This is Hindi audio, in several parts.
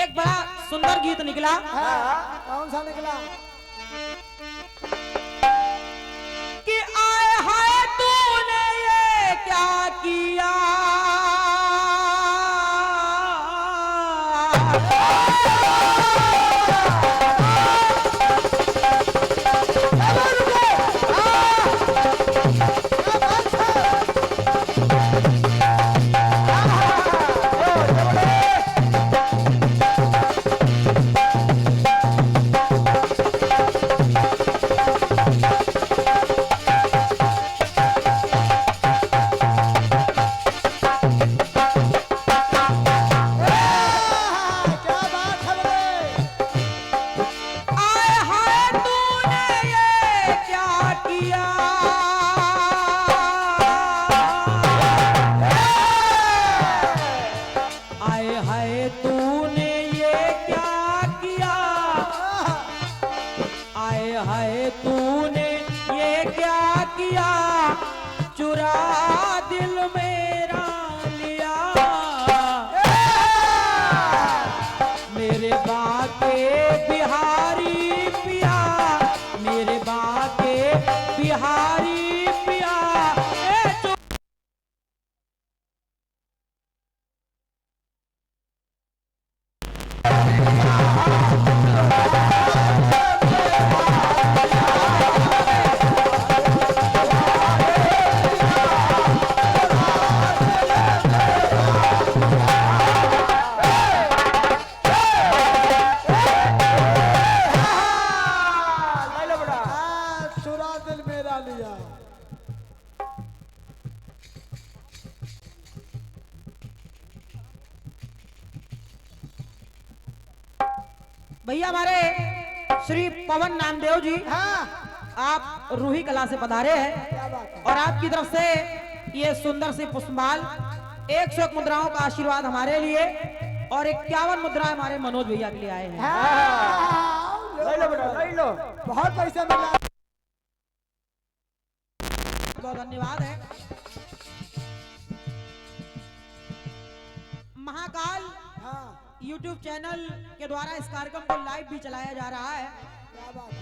एक बड़ा सुंदर गीत निकला। कौन सा निकला? कि आए हाय तूने ये क्या किया, भैया हमारे श्री पवन नामदेव जी, आप रूही कला से पधारे हैं और आपकी तरफ से ये सुंदर सी पुष्पमाल 101 मुद्राओं का आशीर्वाद हमारे लिए और 51 मुद्रा हमारे मनोज भैया के लिए आए हैं। ले लो बेटा, ले लो। बहुत पैसा मिला, बहुत धन्यवाद है। महाकाल YouTube चैनल के द्वारा इस कार्यक्रम को लाइव भी चलाया जा रहा है। क्या बात है।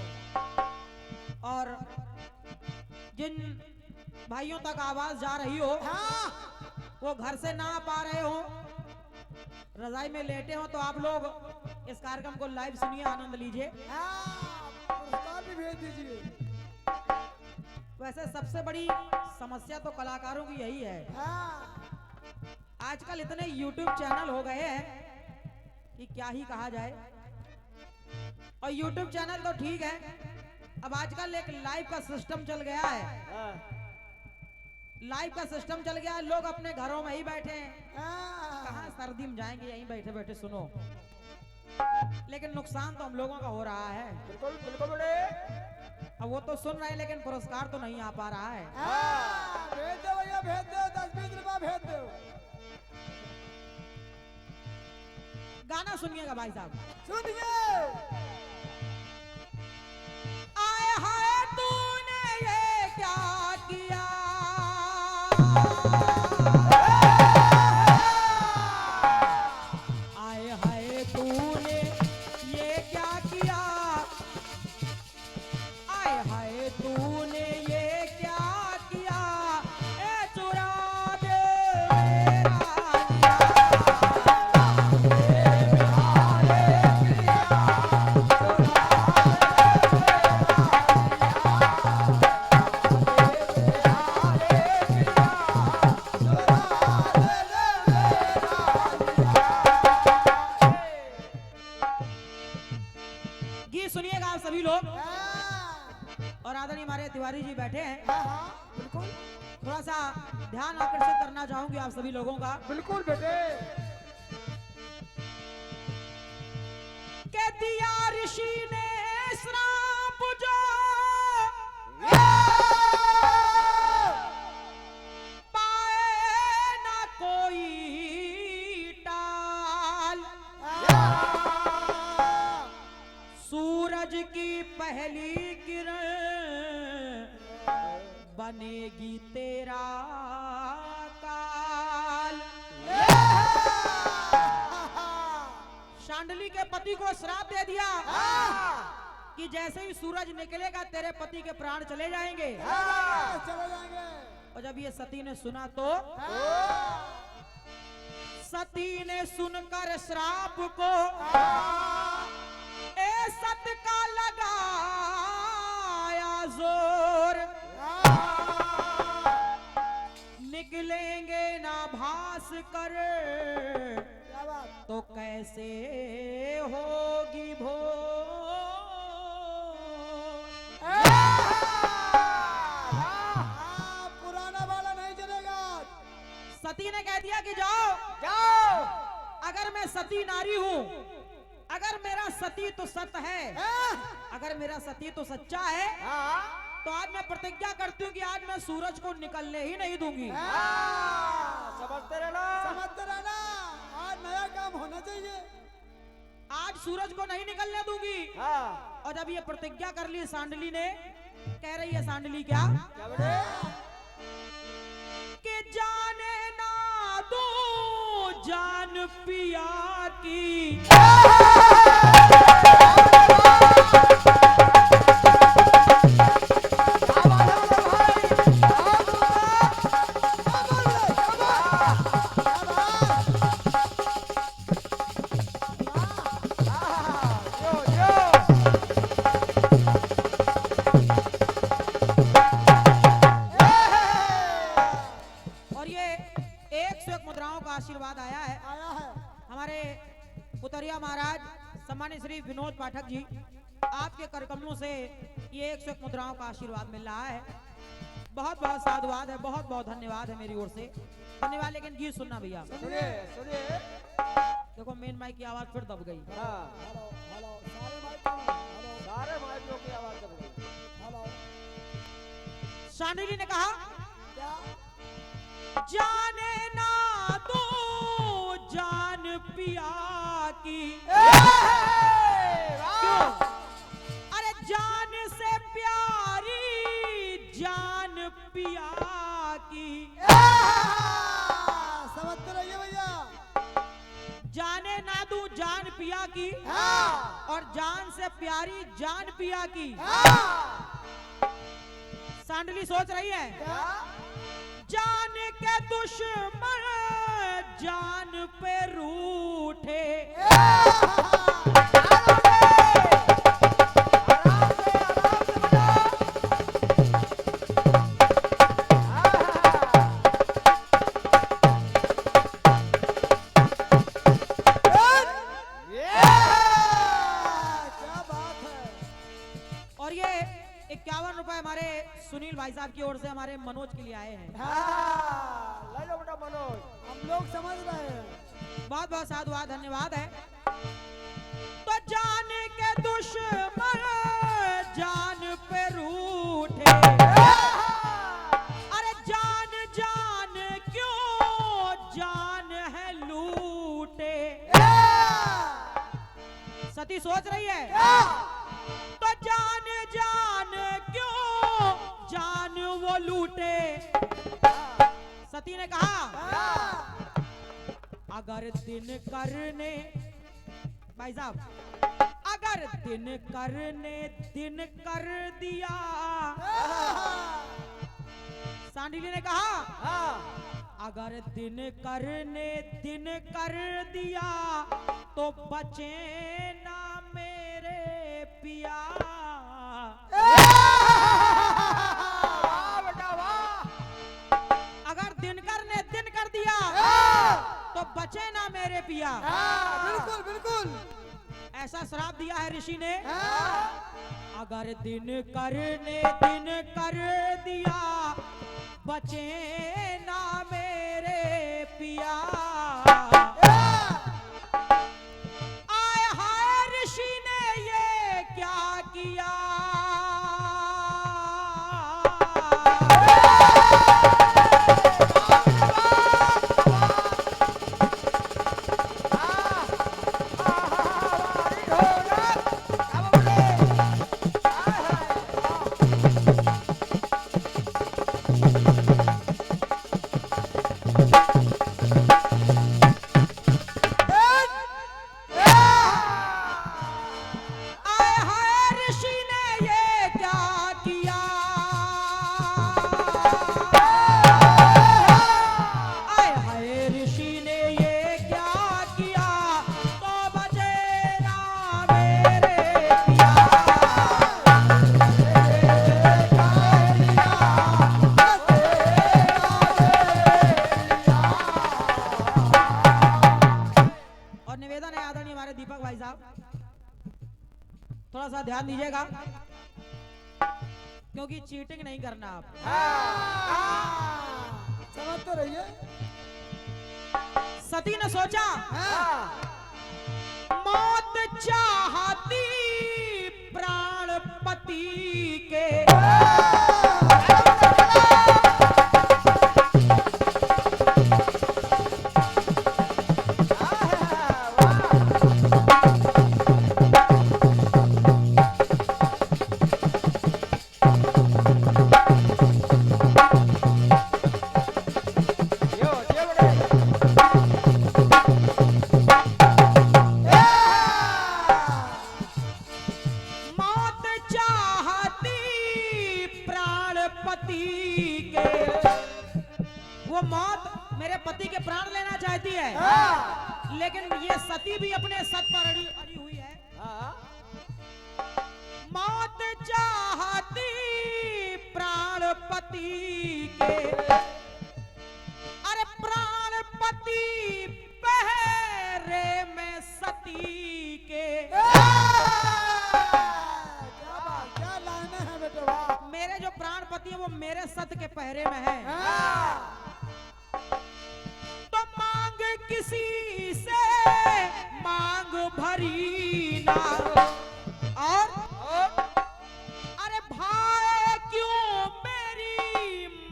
और जिन भाइयों तक आवाज जा रही हो, वो घर से ना आ पा रहे हो, रजाई में लेटे हो, तो आप लोग इस कार्यक्रम को लाइव सुनिए, आनंद लीजिए। पुरस्कार भी भेज दीजिए। वैसे सबसे बड़ी समस्या तो कलाकारों की यही है। आजकल इतने YouTube चैनल हो गए हैं कि क्या ही कहा जाए। और YouTube चैनल तो ठीक है, अब आजकल एक लाइव का सिस्टम चल गया है। लाइव का सिस्टम चल गया है, लोग अपने घरों में ही बैठे हैं। कहाँ सर्दी में जाएंगे, यहीं बैठे बैठे सुनो। लेकिन नुकसान तो हम लोगों का हो रहा है। बिल्कुल बिल्कुल बड़े। अब वो तो सुन रहे हैं लेकिन पुरस्कार तो नहीं आ पा रहा है। भेज दो भैया, भेज दो, 10-20 रुपया भेज दो। गाना सुनिएगा भाई साहब, सुनिए। आए हाय तूने ये क्या किया, आए हाय तूने ये क्या किया, आए हाय तूने ये क्या किया, ए चुरा दे मेरा तिवारी जी बैठे हैं। बिल्कुल, थोड़ा सा ध्यान आकर्षित करना चाहूंगी आप सभी लोगों का। बिल्कुल बेटे। के दिया ऋषि ने श्राप जो पाए ना कोई टाल, सूरज की पहली किरण बनेगी तेरा काल। शांडली कि जैसे ही सूरज निकलेगा तेरे पति के प्राण चले जाएंगे। चले जाएंगे। और जब ये सती ने सुना तो सती ने सुनकर श्राप को ए सत का लगाया जोर, निकलेंगे ना भास कर तो कैसे होगी पुराना वाला नहीं चलेगा। सती ने कह दिया कि जाओ जाओ। अगर मैं सती नारी हूं, अगर मेरा सती तो सत है, अगर मेरा सती तो सच्चा है, तो आज मैं प्रतिज्ञा करती हूँ कि आज मैं सूरज को निकलने ही नहीं दूंगी। समझते रहना, समझते रहना। आज नया काम होना चाहिए। आज सूरज को नहीं निकलने दूंगी। और जब ये प्रतिज्ञा कर ली सांडली ने, कह रही है सांडली क्या कि जाने ना दो जान पिया की, आशीर्वाद आया है हमारे पुतरिया महाराज सम्मानित श्री विनोद पाठक जी, आपके करकमलों से ये 101 मुद्राओं का आशीर्वाद मिल रहा है। बहुत बहुत साधुवाद है, बहुत बहुत धन्यवाद है मेरी ओर से। धन्यवाद। लेकिन गीत सुनना भैया, सुनिए सुनिए। देखो मेन माइक की आवाज फिर दब गई। सारे माइकों की आवाज दब गई। शांडिली ने कहा जाने ना दो जान पिया की। क्यों? अरे जान से प्यारी जान पिया की। समझते रहिए भैया। जाने ना दू जान पिया की और जान से प्यारी जान पिया की। सांडली सोच रही है जान के दुश्मन जान पे रूठे। और ये 51 रुपए हमारे सुनील भाई साहब की ओर से हमारे मनोज के लिए आए हैं। ले लो बेटा मनोज, हम लोग समझ रहे हैं। बहुत बहुत साधुवाद, धन्यवाद है। तो जान के दुश्मन जान पे रूठे। अरे जान जान क्यों जान है लूटे। सती सोच रही है तो जान जान क्यों जान वो लूटे। सती ने कहा अगर दिन करने, भाई साहब, अगर दिन करने दिन कर दिया। सांडिली ने कहा अगर दिन करने दिन कर दिया तो बचे ना मेरे पिया। अगर दिनकर ने दिन कर दिया तो बचे ना मेरे पिया। बिल्कुल बिल्कुल ऐसा श्राप दिया है ऋषि ने। अगर दिन करने दिन कर दिया बचे ना मेरे पिया। आए हाय ऋषि ने ये क्या किया। थोड़ा सा ध्यान दीजिएगा, क्योंकि चीटिंग नहीं करना आप। समझते रहिए। सती ने सोचा मौत चाहती प्राणपति के, वो मौत मेरे पति के प्राण लेना चाहती है, लेकिन ये सती भी अपने सत पर अड़ी हुई है। मौत चाहती प्राणपति के, अरे प्राणपति पहरे में सती के। क्या लाने हैं बेटे? मेरे जो प्राणपति है वो मेरे सत के पहरे में है। तो मांग किसी से मांग भरी ना, और अरे भाई क्यों मेरी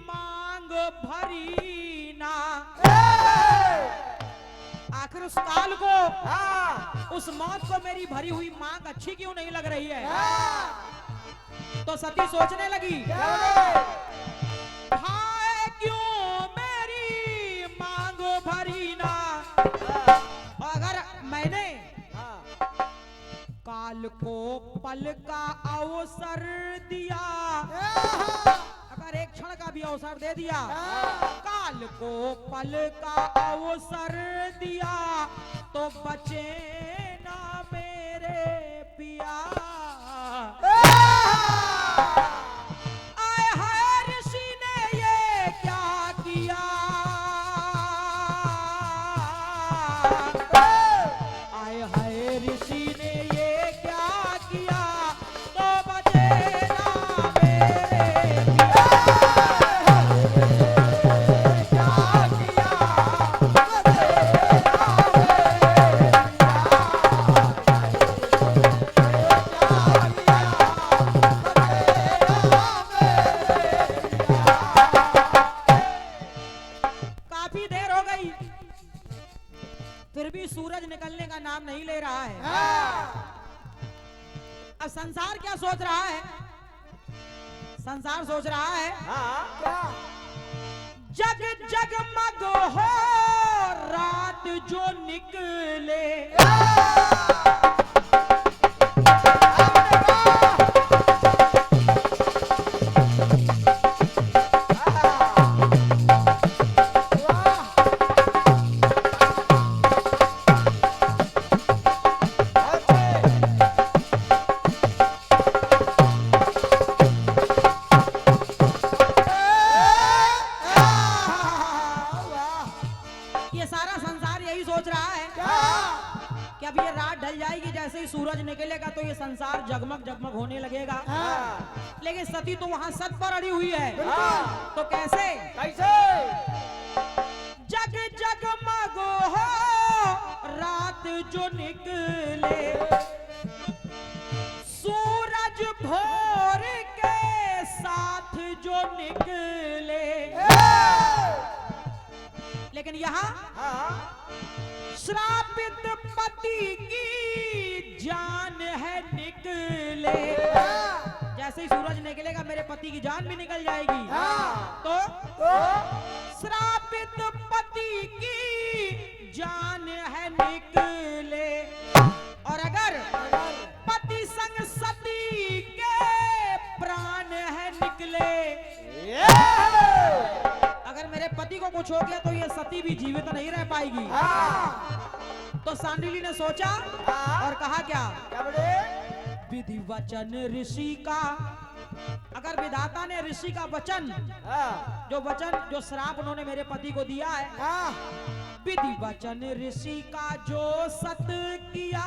मांग भरी ना। आखिर उस काल को, उस मौत को मेरी भरी हुई मांग अच्छी क्यों नहीं लग रही है। तो सती सोचने लगी, भाई क्यों मेरी मांग भरी ना। अगर मैंने काल को पल का अवसर दिया, अगर एक क्षण का भी अवसर दे दिया, काल को पल का अवसर दिया, तो बचे ना मेरे पिया। आए हाय ऋषि ने ये क्या किया, आए हाय ऋषि ने ये क्या किया, तो बचे ना मेरे पिया। क्या किया, काफी देर हो गई, फिर भी सूरज निकलने का नाम नहीं ले रहा है। अब संसार क्या सोच रहा है, संसार सोच रहा है जग जगमग हो रात जो निकले। ये सारा संसार यही सोच रहा है कि अब ये रात ढल जाएगी, जैसे ही सूरज निकलेगा तो ये संसार जगमग जगमग होने लगेगा। लेकिन सती तो वहां सत पर अड़ी हुई है। तो कैसे जग जगमग हो रात जो निकले, सूरज भोर के साथ जो निकले। लेकिन यहाँ श्रापित पति की जान है निकले। जैसे ही सूरज निकलेगा मेरे पति की जान भी निकल जाएगी। तो श्रापित पति की जान है निकले, और अगर पति संग सती के प्राण है निकले। अगर मेरे पति को कुछ हो गया तो ये सती भी जीवित नहीं रह पाएगी। तो सांडिली ने सोचा और कहा क्या, विधि वचन ऋषि का, अगर विधाता ने ऋषि का वचन, जो श्राप उन्होंने मेरे पति को दिया है, विधि वचन ऋषि का जो सत किया,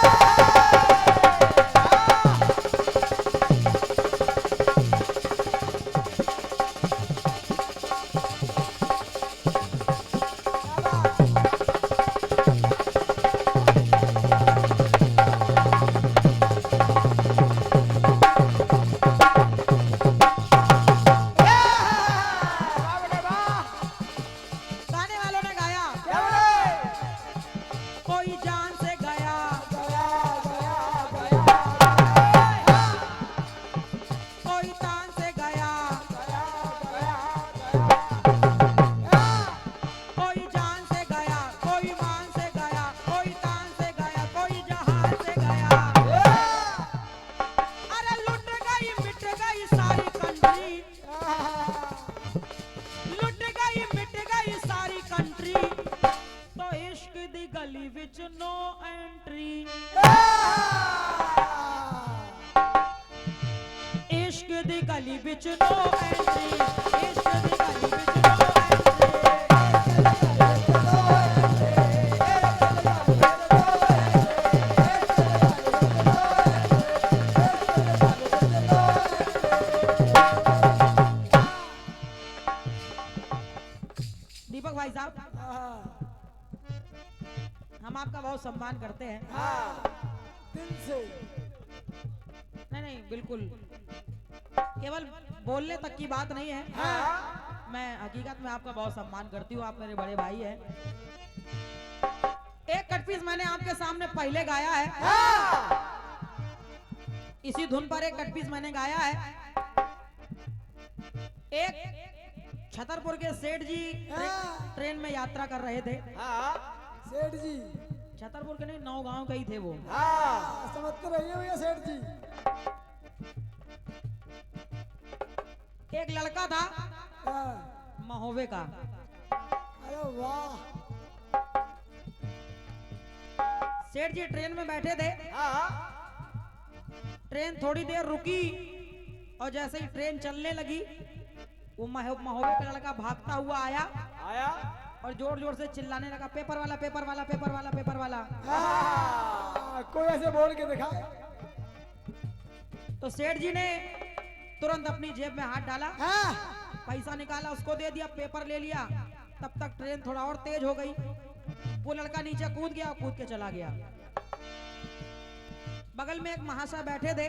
ਵਿੱਚ नो एंट्री इश्क दी गली ਵਿੱਚ नो एंट्री। दीपक भाई साहब, हम आपका बहुत सम्मान करते हैं। दिल से। नहीं नहीं बिल्कुल, केवल बोलने तक की बात नहीं है। मैं हकीकत में आपका बहुत सम्मान करती हूँ, आप मेरे बड़े भाई हैं। एक कट पीस मैंने आपके सामने पहले गाया है, इसी धुन पर एक कट पीस मैंने गाया है। एक छतरपुर के सेठ जी ट्रेन में यात्रा कर रहे थे। सेठ जी छतरपुर के नहीं, नौगांव के ही थे वो। समझते रहिए भैया सेठ जी। एक लड़का था महोबे का। अरे वाह। सेठ जी ट्रेन में बैठे थे। ट्रेन थोड़ी देर रुकी और जैसे ही ट्रेन चलने लगी, वो महोबे का लड़का भागता हुआ आया और जोर जोर से चिल्लाने लगा, पेपर वाला पेपर वाला पेपर वाला पेपर वाला। कोई ऐसे बोल के दिखा। तो सेठ जी ने तुरंत अपनी जेब में हाथ डाला, पैसा निकाला, उसको दे दिया, पेपर ले लिया। तब तक ट्रेन थोड़ा और तेज हो गई। वो लड़का नीचे कूद गया और कूद के चला गया। बगल में एक महाशय बैठे थे,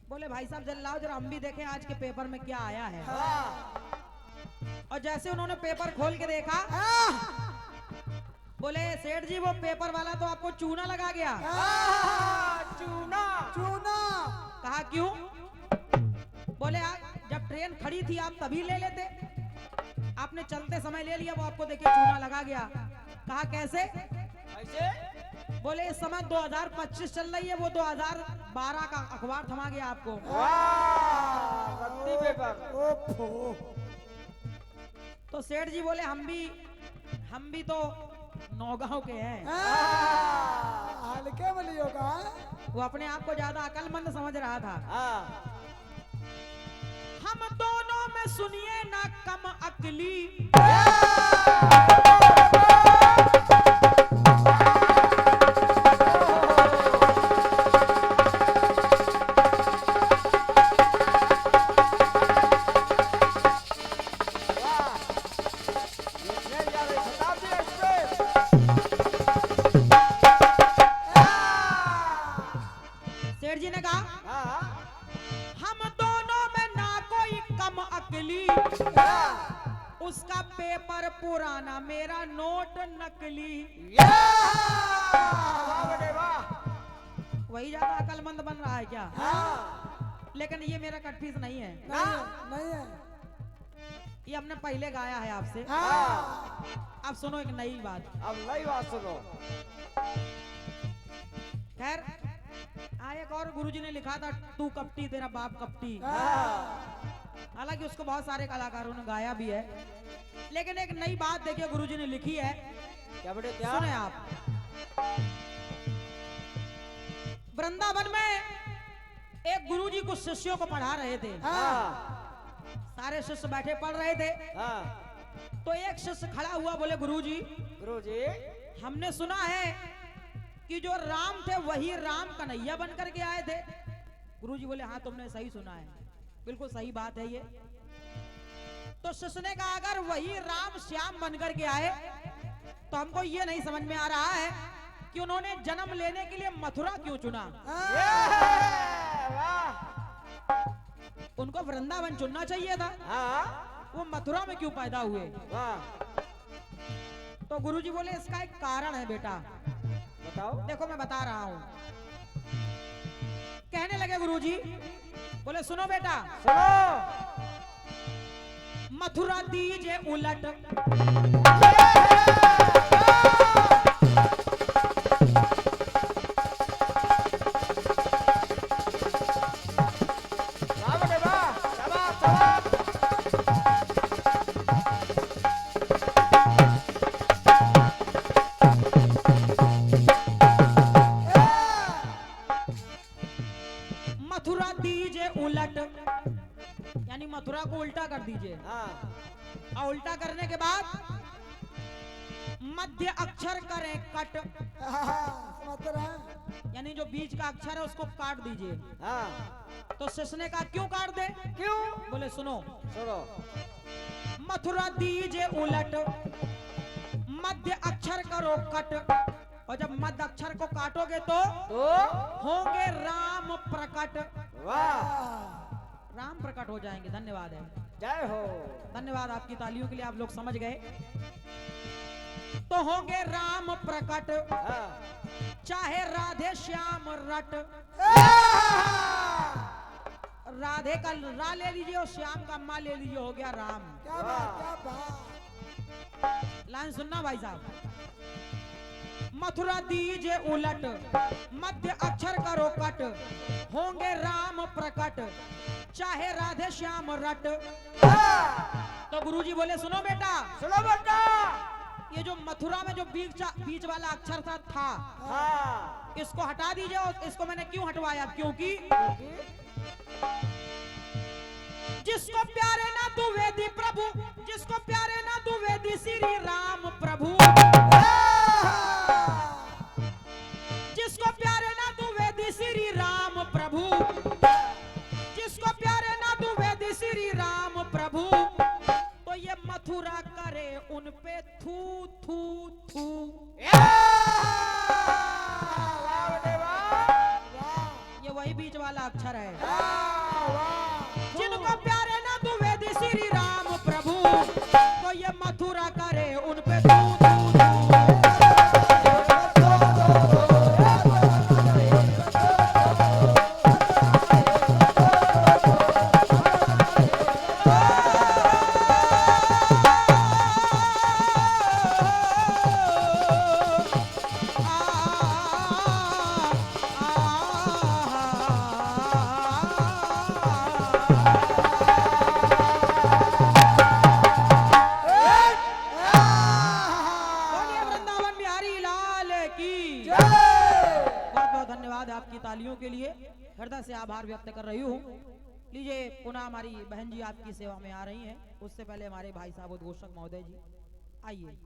बोले भाई साहब जल्दी लाओ जरा हम भी देखें आज के पेपर में क्या आया है। और जैसे उन्होंने पेपर खोल के देखा, बोले सेठ जी वो पेपर वाला तो आपको चूना लगा गया। चूना चूना। कहा क्यों? बोले जब ट्रेन खड़ी थी आप तभी ले लेते, आपने चलते समय ले लिया, वो आपको देखिए चूना लगा गया। कहा कैसे? बोले इस समय 2025 चल रही है, वो 2012 का अखबार थमा गया आपको। तो सेठ जी बोले हम भी तो नौगांव के हैं। हल्के में लियो का। वो अपने आप को ज्यादा अकलमंद समझ रहा था। हम दोनों में सुनिए ना कम अकली, सेठ जी ने कहा हम दोनों में ना कोई कम अकली, उसका पेपर पुराना मेरा नोट नकली। वही ज्यादा अकलमंद बन रहा है क्या? लेकिन ये मेरा कटपीस नहीं है। नहीं है। ये हमने पहले गाया है आपसे। अब सुनो एक नई बात। अब नई बात सुनो। खैर एक और गुरुजी ने लिखा था, तू कपटी तेरा बाप कपटी। हालांकि उसको बहुत सारे कलाकारों ने गाया भी है, लेकिन एक नई बात देखिए गुरुजी ने लिखी है। क्या बेटे क्या? सुने आप। वृंदावन में एक गुरुजी कुछ शिष्यों को पढ़ा रहे थे। सारे शिष्य बैठे पढ़ रहे थे। तो एक शिष्य खड़ा हुआ, बोले गुरुजी हमने सुना है कि जो राम थे वही राम कन्हैया बनकर के आए थे। गुरुजी बोले हाँ तुमने सही सुना है, बिल्कुल सही बात है ये। तो शिष्य ने कहा अगर वही राम श्याम बनकर के आए तो हमको ये नहीं समझ में आ रहा है कि उन्होंने जन्म लेने के लिए मथुरा क्यों चुना। उनको वृंदावन चुनना चाहिए था, वो मथुरा में क्यों पैदा हुए। तो गुरुजी बोले इसका एक कारण है बेटा। बताओ। देखो मैं बता रहा हूं। कहने लगे गुरुजी, बोले सुनो बेटा, सुनो। मथुरा दीजिए उलट, उल्टा करने के बाद मध्य अक्षर करें कट, समझते रहे। यानी जो बीच का अक्षर है उसको काट दीजिए। हाँ। तो शिष्य ने कहा क्यों काट दे? क्यों? बोले सुनो, सुनो। मथुरा दीजिए उलट, मध्य अक्षर करो कट, और जब मध्य अक्षर को काटोगे तो होंगे राम प्रकट। वाह, राम प्रकट हो जाएंगे। धन्यवाद है, जय हो। धन्यवाद आपकी तालियों के लिए, आप लोग समझ गए। तो होंगे राम प्रकट, हाँ। चाहे राधे श्याम रट। राधे का रा ले लीजिए और श्याम का माँ ले लीजिए, हो गया राम। क्या बात, क्या बात। लाइन सुनना भाई साहब। मथुरा दीजिए उलट, मध्य अक्षर करो कट, होंगे राम प्रकट, चाहे राधे श्याम रट। तो गुरुजी बोले सुनो बेटा, सुनो बेटा, ये जो मथुरा में जो बीच वाला अक्षर था हाँ। इसको हटा दीजिए। और इसको मैंने क्यों हटवाया? क्योंकि जिसको प्यारे ना तू वेदी प्रभु, जिसको प्यारे ना तू वेदी श्री राम प्रभु, जिसको प्यारे ना तू वेदी श्री राम प्रभु, जिसको प्यारे ना तू वेदी श्री राम प्रभु, तो ये मथुरा करे उन पे थू थू थू। ये वही बीच वाला अक्षर है। जिनको प्यारे ना तू वेदी श्री राम प्रभु, तो ये मथुरा करे उन पे थू थू थू। आपकी तालियों के लिए हृदय से आभार व्यक्त कर रही हूँ। लीजिए पुनः हमारी बहन जी आपकी सेवा में आ रही हैं। उससे पहले हमारे भाई साहब उद्घोषक महोदय जी आइए।